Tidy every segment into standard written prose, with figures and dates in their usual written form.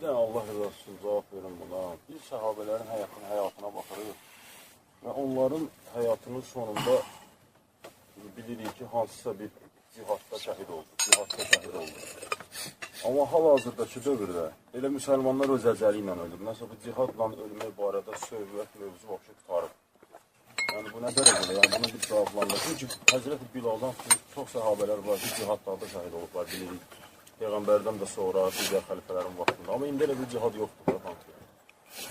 Bir dənə Allah rızası üçün cavab verin buna. Biz səhabələrin həyatına baxırıq və onların həyatının sonunda bilirik ki, hansısa bir cihadda şəhid oldu. Amma hal-hazırdakı dövrdə elə müsəlmanlar öz əcəli ilə ölür. Nəsə bu cihadla ölmək barədə söhbət mövzu vəbşə tutarıq. Yəni bu nə dərəcədə? Yəni buna bir cavablandır. Çünki Həzrət Bilaldan çox səhabələr var ki, cihadlarda şəhid olublar, bilirik. Peyğəmbərdən də sonra, digər xəlifələrin vaxtında. Amma indi elə bir cihad yoxdur.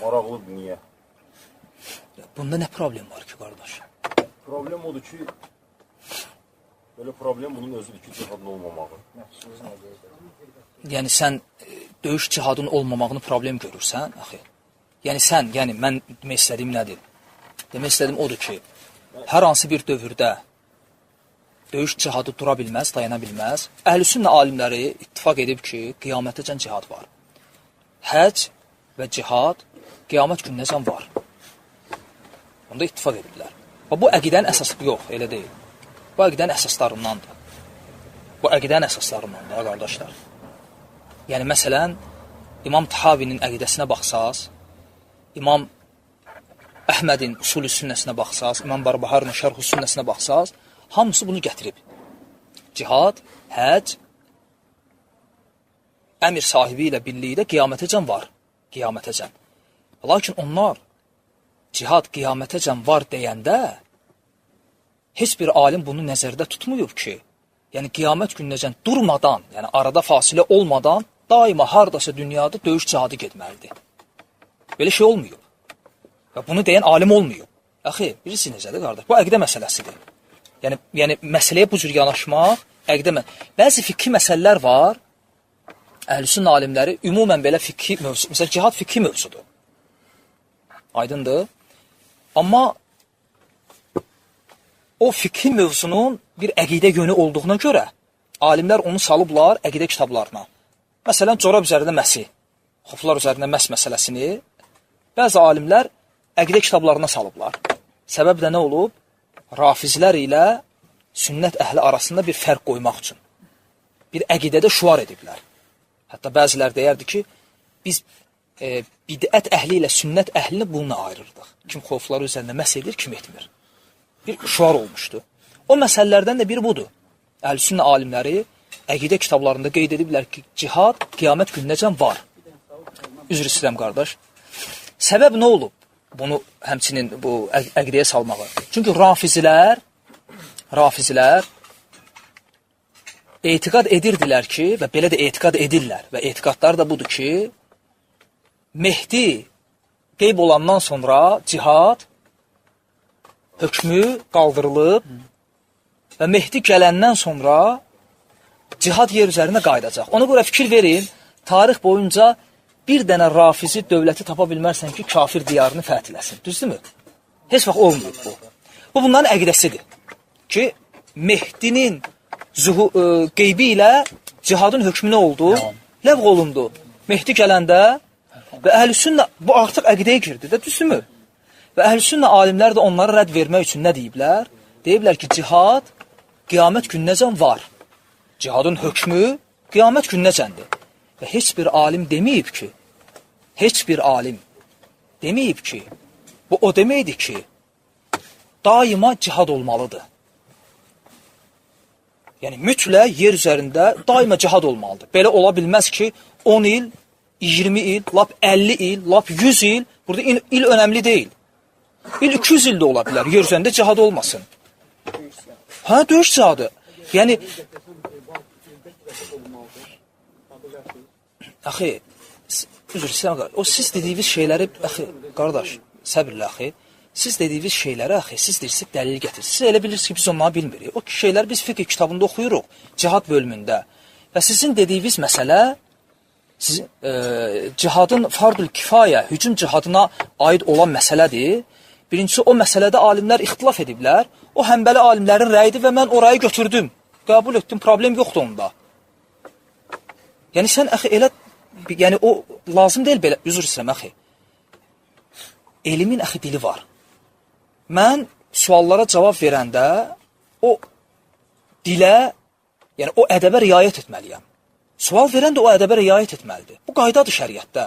Maraqlıdır, niyə? Bunda nə problem var ki, qardaş? Problem odur ki, belə problem bunun özüdür ki, cihadın olmamağı. Yəni sən döyüş cihadın olmamağını problem görürsən, axı. Yəni mən demək istədiyim nədir? Demək istədiyim odur ki, hər hansı bir dövrdə döyüş cihadı dura bilməz, dayana bilməz. Əhl-i-sünnə alimləri ittifaq edib ki, qiyamətəcən cihad var. Həc və cihad qiyamət gününəcən var. Onda ittifaq ediblər. Bu əqidənin əsası yox, elə deyil. Bu əqidənin əsaslarındandır. Bu əqidənin əsaslarındandır, qardaşlar. Yəni, məsələn, İmam Tahavinin əqidəsinə baxsaz, İmam Əhmədin usulü sünnəsinə baxsaz, İmam Barbaharın şərh-ü sünnəsinə baxsaz, hamısı bunu gətirib. Cihad, həc, əmir sahibi ilə birlikdə qiyamətəcən var. Qiyamətəcən. Lakin onlar cihad qiyamətəcən var deyəndə heç bir alim bunu nəzərdə tutmuyub ki, yəni qiyamət gününəcən durmadan, yəni arada fasilə olmadan daima haradasa dünyada döyüş cihadı getməlidir. Belə şey olmuyor. Və bunu deyən alim olmuyor. Axı, bilirsiniz necədir, qardaş? Bu əqidə məsələsidir. Yəni məsələyə bu cür yanaşmaq, əqidə məsələsi. Bəzi fikri məsələlər var, əhl-i-sünnə alimləri ümumən belə fikri mövzu, məsələn, cihad fikri mövzudur. Aydındır. Amma o fikri mövzunun bir əqidə yönü olduğuna görə alimlər onu salıblar əqidə kitablarına. Məsələn, corab üzərində məsi, xuflar üzərində məs məsələsini bəzi alimlər əqidə kitablarına salıblar. Səbəb də nə olub? Rafizlər ilə sünnət əhli arasında bir fərq qoymaq üçün. Bir əqidədə şuar ediblər. Hətta bəzilər deyərdi ki, biz bidət əhli ilə sünnət əhlini bununla ayırırdıq. Kim xufları üzərində məs edir, kim etmir. Bir şuar olmuşdu. O məsələlərdən də biri budur. Əhl-i-sünnə alimləri əqidə kitablarında qeyd ediblər ki, cihad qiyamət gününəcən var. Üzr istəyirəm, qardaş. Səbəb nə olub? Bunu həmçinin bu əqidəyə salmağı. Çünki rafizlər etiqad edirdilər ki, və belə də etiqad edirlər və etiqadları da budur ki, Mehdi qeyb olandan sonra cihad hökmü qaldırılıb və Mehdi gələndən sonra cihad yer üzərində qayıdacaq. Ona görə fikir verin, tarix boyunca bir dənə rafizi dövləti tapa bilmərsən ki, kafir diyarını fəthiləsin. Düzdürmü? Heç vaxt olmayıb bu. Bu bunların əqidəsidir ki, Mehdinin qeybi ilə cihadın hökmü nə oldu? Ləğv olundu. Mehdi gələndə və əhl-i-sünnə bu artıq əqidəyə girdi də, düzdürmü? Və əhl-i-sünnə alimlər də onlara rədd vermək üçün nə deyiblər? Deyiblər ki, cihad qiyamət gününəcən var. Cihadın hökmü qiyamət gününəcəndir. Və heç bir alim deməyib ki, bu o deməkdir ki, daima cihad olmalıdır. Yəni, mütləq yer üzərində daima cihad olmalıdır. Belə ola bilməz ki, 10 il, 20 il, lap 50 il, lap 100 il, burada il önəmli deyil. İl 200 il də ola bilər, yer üzərində cihad olmasın. Hə, döyüş cihadı. Yəni, axı, üzr istəyirəm, o siz dediyiniz şeyləri, axı, qardaş, səbirlə, axı, siz dediyiniz şeyləri, axı, siz deyirsiniz, dəlil getirsiniz. Siz elə bilirsiniz ki, biz onları bilmirik. O şeyləri biz fiqh kitabında oxuyuruq, cihad bölümündə. Və sizin dediyiniz məsələ, cihadın fardul kifayə, hücum cihadına aid olan məsələdir. Birincisi, o məsələdə alimlər ixtilaf ediblər. O, həmbəli alimlərin rəyidir və mən orayı götürdüm. Qəbul etdim, problem yoxdur onda. Yəni, sən, əxi, elə, yəni, o, lazım deyil belə, üzr istəyirəm, əxi. Elimin, əxi, dili var. Mən suallara cavab verəndə o dilə, yəni, o ədəbə riayət etməliyəm. Sual verən də o ədəbə riayət etməlidir. Bu qaydadır şəriətdə.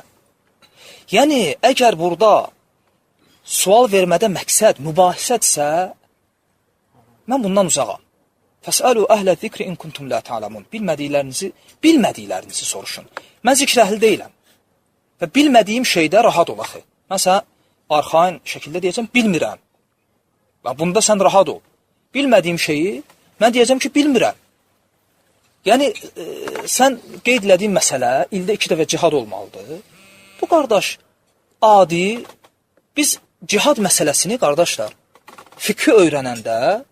Yəni, əgər burada sual vermədə məqsəd, mübahisədirsə, mən bundan uzağam. Fəsəlu əhlə zikri in kuntum la ta'lamun. Bilmədiklərinizi soruşun. Mən zikr əhli deyiləm. Və bilmədiyim şeydə rahat ol axı. Mən sənə arxain şəkildə deyəcəm, bilmirəm. Və bunda sən rahat ol. Bilmədiyim şeyi mən deyəcəm ki, bilmirəm. Yəni, sən qeyd elədiyin məsələ ildə 2 dəfə cihad olmalıdır. Bu, qardaş, adi, biz cihad məsələsini, qardaşlar, fikri öyrənəndə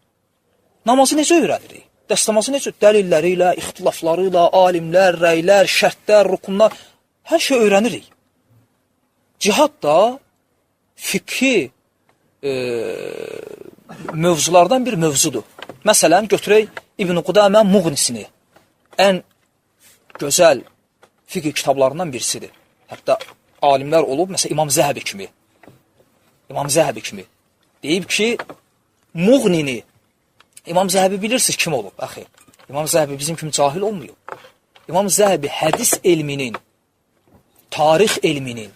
namazı necə öyrənirik? Dəstəmazı necə? Dəlilləri ilə, ixtilafları ilə, alimlər, rəylər, şərtlər, rukunlar, hər şey öyrənirik. Cihad da fikri mövzulardan bir mövzudur. Məsələn, götürək İbn-i Qudamə Muğnisini. Ən gözəl fiqh kitablarından birisidir. Hətta alimlər olub, məsələn, İmam Zəhəbi kimi deyib ki, Muğnini, İmam Zəhəbi bilirsiniz kim olub, axı. İmam Zəhəbi bizim kimi cahil olmuyor. İmam Zəhəbi hədis elminin, tarix elminin,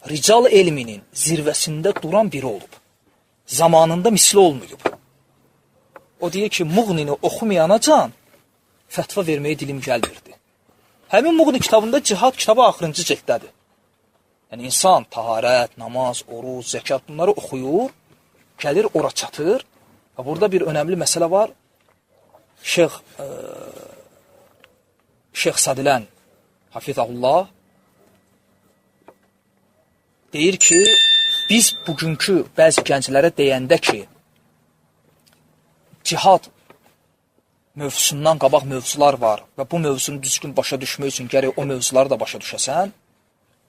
rical elminin zirvəsində duran biri olub. Zamanında misli olmayıb. O deyir ki, Muğnini oxumayana can fətva verməyə dilim gəlmirdi. Həmin Muğni kitabında cihad kitabı axırıncı cildədir. Yəni, insan taharət, namaz, oruz, zəkat bunları oxuyur, gəlir, ora çatır. Və burada bir önəmli məsələ var. Şeyx Sadilən, Hafizahullah, deyir ki, biz bugünkü bəzi gənclərə deyəndə ki, cihad mövzusundan qabaq mövzular var və bu mövzunu düzgün başa düşmək üçün gərək o mövzuları da başa düşəsən,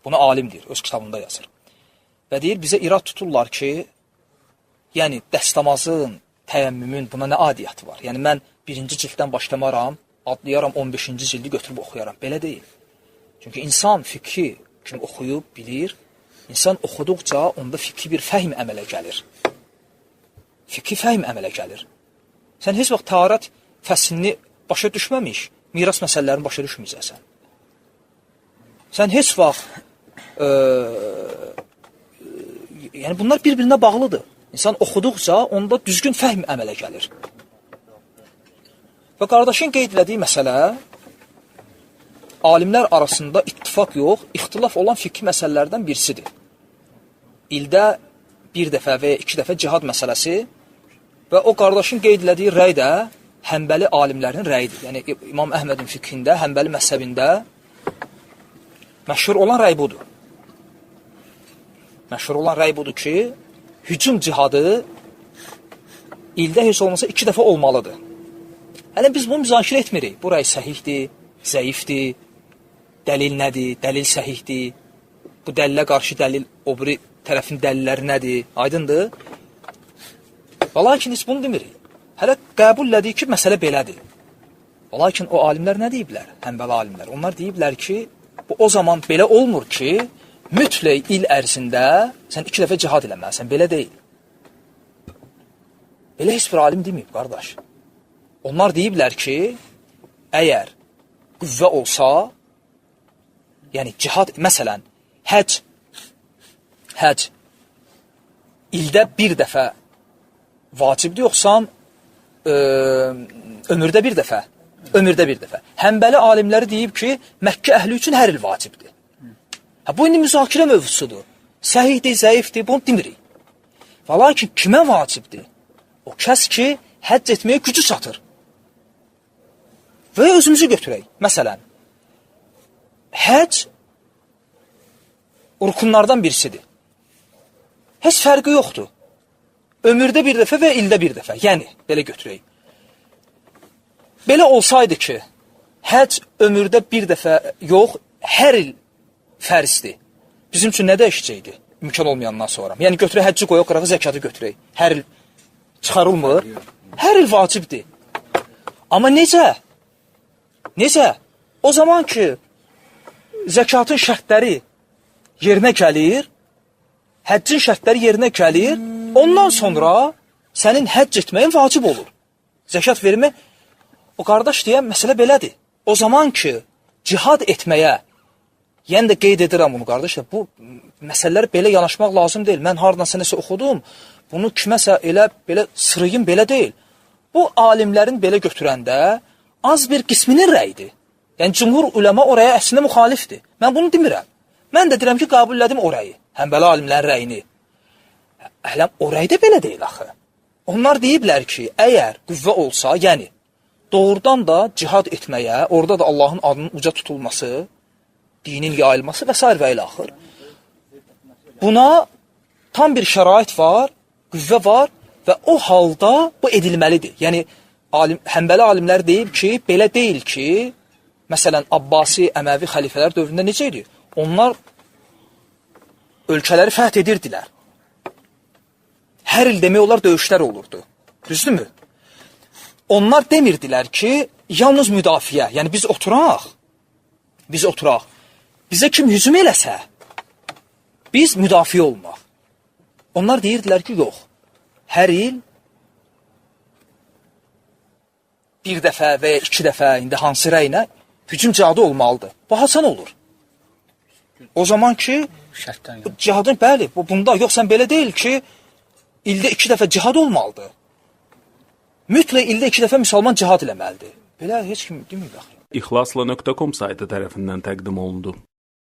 bunu alim deyir, öz kitabında yazır. Və deyir, bizə irad tuturlar ki, yəni dəstəmazın, təyəmmümün buna nə adiyyatı var? Yəni, mən 1-ci cilddən başlamaram, adlayaram 15-ci cildi götürüb oxuyaram. Belə deyil. Çünki insan fikri kimi oxuyub, bilir, insan oxuduqca onda fikri bir fəhm əmələ gəlir. Fikri fəhm əmələ gəlir. Sən heç vaxt taharət fəslini başa düşməmiş, miras məsələlərini başa düşməyəcəksən. Sən heç vaxt, yəni bunlar bir-birinə bağlıdır. İnsan oxuduqca onda düzgün fəhm əmələ gəlir. Və qardaşın qeyd elədiyi məsələ, alimlər arasında ittifaq yox, ixtilaf olan fikri məsələlərdən birisidir. İldə 1 dəfə və ya 2 dəfə cihad məsələsi və o qardaşın qeyd elədiyi rəy də Həmbəli alimlərin rəyidir. Yəni, İmam Əhmədin fikrində, Həmbəli məzhəbində məşhur olan rəy budur. Məşhur olan rəy budur ki, hücum cihadı ildə heç olmasa 2 dəfə olmalıdır. Hələ biz bunu müzakirə etmirik. Bu rəy səhihdir, zəifdir, dəlil nədir, dəlil səhihdir, bu dəlilə qarşı dəlil, o biri tərəfin dəlilləri nədir, aydındır. Və lakin heç bunu demirik. Hələ qəbullədik ki, məsələ belədir. Və lakin o alimlər nə deyiblər, Həmbəli alimlər? Onlar deyiblər ki, bu o zaman belə olmur ki, mütləq il ərzində sən 2 dəfə cihad eləməlisən, belə deyil. Belə heç bir alim deməyib, qardaş. Onlar deyiblər ki, əgər qüvvə olsa, yəni cihad, məsələn, həc ildə 1 dəfə vacibdir, yoxsa ömürdə bir dəfə. Həmbəli alimləri deyib ki, Məkkə əhli üçün hər il vacibdir. Bu, indi müzakirə mövzusudur. Səhihdir, zəifdir, bunu demirik. Və lakin kimə vacibdir? O kəs ki, həcc etməyə gücü çatır. Və özümüzü götürək. Məsələn, həcc rukunlardan birisidir. Heç fərqi yoxdur. Ömürdə 1 dəfə və ildə 1 dəfə. Yəni, belə götürək. Belə olsaydı ki, həcc ömürdə 1 dəfə yox, hər il fərzdir. Bizim üçün nə dəyişəcəkdi? İmkan olmayandan sonra. Yəni, götürək, həcci qoyaq, qırağı zəkatı götürək. Hər il çıxarılmır. Hər il vacibdir. Amma necə? Necə? O zaman ki, zəkatın şərtləri yerinə gəlir, həccin şərtləri yerinə gəlir, ondan sonra sənin həcc etməyin vacib olur. Zəkat vermək, o qardaş deyən məsələ belədir. O zaman ki, cihad etməyə, yəni də qeyd edirəm bunu qardaşlar, bu məsələləri belə yanaşmaq lazım deyil. Mən hardansa nəsə oxudum, bunu kiməsə elə belə sırıyım belə deyil. Bu alimlərin belə götürəndə az bir qisminin rəyidir. Yəni cümhur uləma oraya əslində müxalifdir. Mən bunu demirəm. Mən də deyirəm ki, qəbul elədim orayı, Həmbəli alimlərin rəyini. Əhləm, orayı da belə deyil axı. Onlar deyiblər ki, əgər qüvvə olsa, yəni doğrudan da cihad etməyə, orada da Allahın adının uca tutulması, dinin yayılması və s. və ilə axır. Buna tam bir şərait var, qüvvə var və o halda bu edilməlidir. Yəni, Həmbəli alimlər deyib ki, belə deyil ki, məsələn, Abbasi, Əməvi xəlifələr dövründə necə edir? Onlar ölkələri fəth edirdilər. Hər il demək olar döyüşlər olurdu. Düzdürmü? Onlar demirdilər ki, yalnız müdafiə, yəni biz oturaq. Bizə kim hücum eləsə, biz müdafiə olmaq. Onlar deyirdilər ki, yox. Hər il bir dəfə və ya 2 dəfə, indi hansı rəyinə hücum cihadı olmalıdır. Bu hasan olur. O zaman ki, cihadın, bəli, bunda yox, sən belə deyil ki, ildə 2 dəfə cihad olmalıdır. Mütləq ildə 2 dəfə müsəlman cihad eləməlidir. Belə heç kim demir. İxlasla.com saytı tərəfindən təqdim olundu.